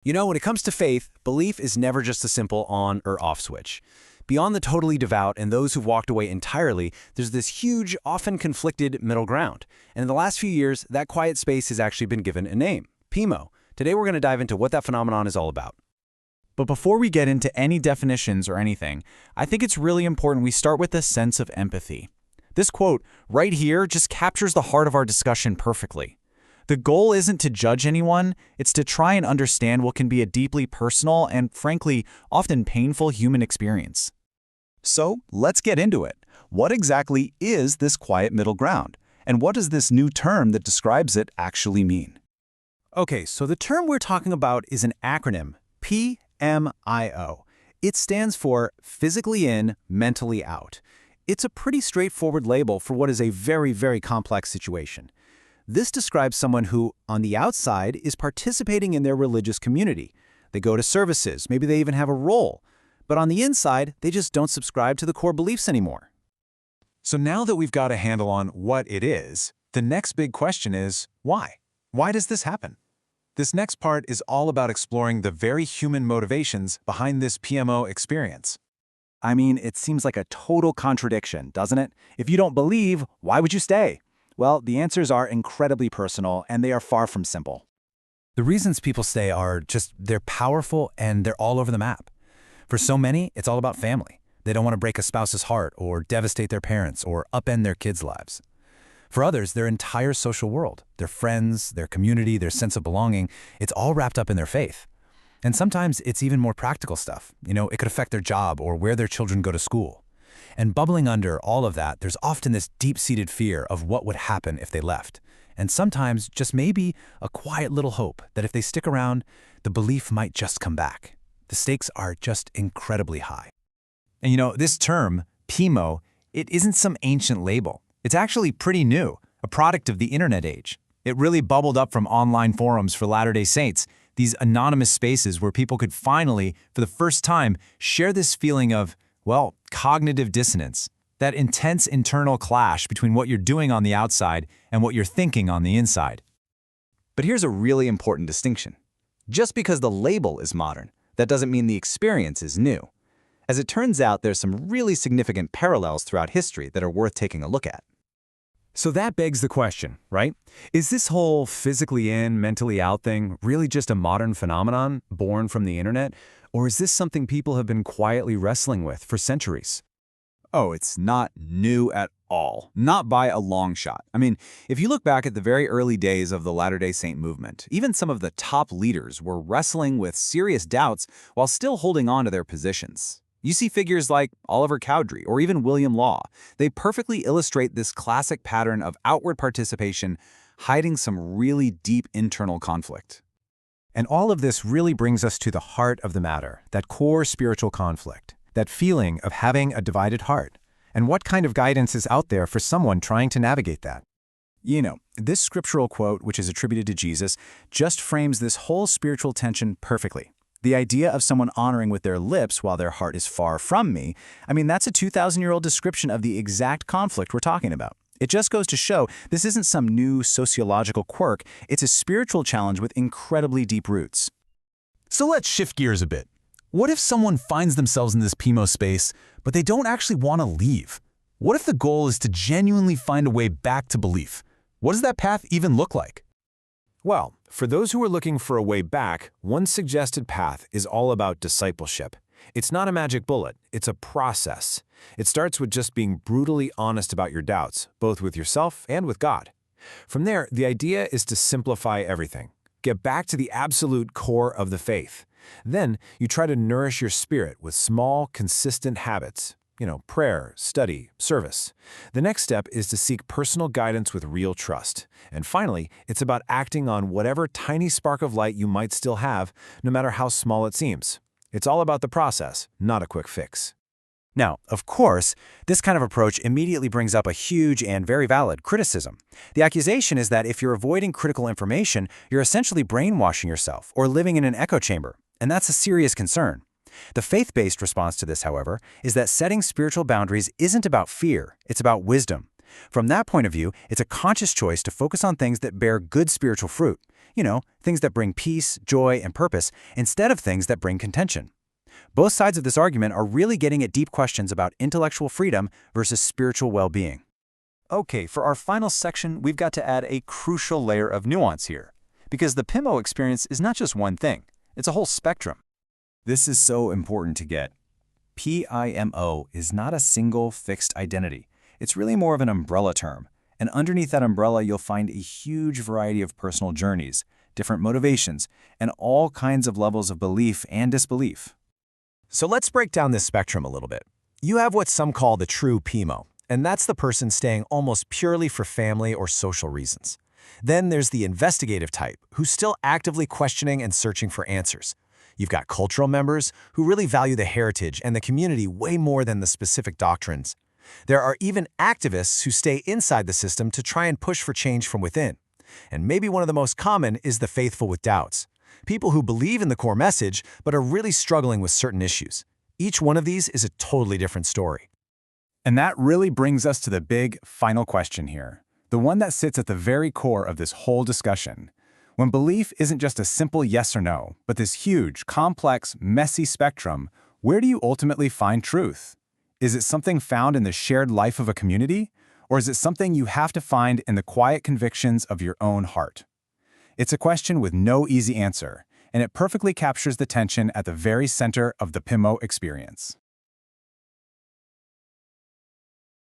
You know, when it comes to faith, belief is never just a simple on or off switch. Beyond the totally devout and those who've walked away entirely, there's this huge, often conflicted middle ground. And in the last few years, that quiet space has actually been given a name, Pimo. Today we're going to dive into what that phenomenon is all about. But before we get into any definitions or anything, I think it's really important we start with a sense of empathy. This quote right here just captures the heart of our discussion perfectly. The goal isn't to judge anyone, it's to try and understand what can be a deeply personal and, frankly, often painful human experience. So, let's get into it. What exactly is this quiet middle ground? And what does this new term that describes it actually mean? Okay, so the term we're talking about is an acronym, PMIO. It stands for physically in, mentally out. It's a pretty straightforward label for what is a very, very complex situation. This describes someone who, on the outside, is participating in their religious community. They go to services, maybe they even have a role. But on the inside, they just don't subscribe to the core beliefs anymore. So now that we've got a handle on what it is, the next big question is, why? Why does this happen? This next part is all about exploring the very human motivations behind this PMO experience. I mean, it seems like a total contradiction, doesn't it? If you don't believe, why would you stay? Well, the answers are incredibly personal, and they are far from simple. The reasons people stay are just they're powerful and they're all over the map. For so many, it's all about family. They don't want to break a spouse's heart or devastate their parents or upend their kids' lives. For others, their entire social world, their friends, their community, their sense of belonging, it's all wrapped up in their faith. And sometimes it's even more practical stuff. You know, it could affect their job or where their children go to school. And bubbling under all of that, there's often this deep-seated fear of what would happen if they left. And sometimes just maybe a quiet little hope that if they stick around, the belief might just come back. The stakes are just incredibly high. And you know, this term, Pimo, it isn't some ancient label. It's actually pretty new, a product of the internet age. It really bubbled up from online forums for Latter-day Saints, these anonymous spaces where people could finally, for the first time, share this feeling of, well, cognitive dissonance, that intense internal clash between what you're doing on the outside and what you're thinking on the inside. But here's a really important distinction. Just because the label is modern, that doesn't mean the experience is new. As it turns out, there's some really significant parallels throughout history that are worth taking a look at. So that begs the question, right? Is this whole physically in, mentally out thing really just a modern phenomenon born from the internet? Or is this something people have been quietly wrestling with for centuries? Oh, it's not new at all. Not by a long shot. I mean, if you look back at the very early days of the Latter-day Saint movement, even some of the top leaders were wrestling with serious doubts while still holding on to their positions. You see figures like Oliver Cowdery or even William Law. They perfectly illustrate this classic pattern of outward participation hiding some really deep internal conflict. And all of this really brings us to the heart of the matter, that core spiritual conflict, that feeling of having a divided heart. And what kind of guidance is out there for someone trying to navigate that? You know, this scriptural quote, which is attributed to Jesus, just frames this whole spiritual tension perfectly. The idea of someone honoring with their lips while their heart is far from me, I mean, that's a 2,000-year-old description of the exact conflict we're talking about. It just goes to show this isn't some new sociological quirk, it's a spiritual challenge with incredibly deep roots. So let's shift gears a bit. What if someone finds themselves in this Pimo space, but they don't actually want to leave? What if the goal is to genuinely find a way back to belief? What does that path even look like? Well, for those who are looking for a way back, one suggested path is all about discipleship. It's not a magic bullet, it's a process. It starts with just being brutally honest about your doubts, both with yourself and with God. From there, the idea is to simplify everything. Get back to the absolute core of the faith. Then, you try to nourish your spirit with small, consistent habits. Prayer, study, service. The next step is to seek personal guidance with real trust. And finally, it's about acting on whatever tiny spark of light you might still have, no matter how small it seems. It's all about the process, not a quick fix. Now, of course, this kind of approach immediately brings up a huge and very valid criticism. The accusation is that if you're avoiding critical information, you're essentially brainwashing yourself or living in an echo chamber, and that's a serious concern. The faith-based response to this, however, is that setting spiritual boundaries isn't about fear, it's about wisdom. From that point of view, it's a conscious choice to focus on things that bear good spiritual fruit. Things that bring peace, joy, and purpose, instead of things that bring contention. Both sides of this argument are really getting at deep questions about intellectual freedom versus spiritual well-being. Okay, for our final section, we've got to add a crucial layer of nuance here. Because the Pimo experience is not just one thing, it's a whole spectrum. This is so important to get. PIMO is not a single fixed identity. It's really more of an umbrella term. And underneath that umbrella, you'll find a huge variety of personal journeys, different motivations, and all kinds of levels of belief and disbelief. So let's break down this spectrum a little bit. You have what some call the true Pimo, and that's the person staying almost purely for family or social reasons. Then there's the investigative type, who's still actively questioning and searching for answers. You've got cultural members who really value the heritage and the community way more than the specific doctrines. There are even activists who stay inside the system to try and push for change from within. And maybe one of the most common is the faithful with doubts. People who believe in the core message but are really struggling with certain issues. Each one of these is a totally different story. And that really brings us to the big final question here, the one that sits at the very core of this whole discussion. When belief isn't just a simple yes or no, but this huge, complex, messy spectrum, where do you ultimately find truth? Is it something found in the shared life of a community? Or is it something you have to find in the quiet convictions of your own heart? It's a question with no easy answer, and it perfectly captures the tension at the very center of the Pimo experience.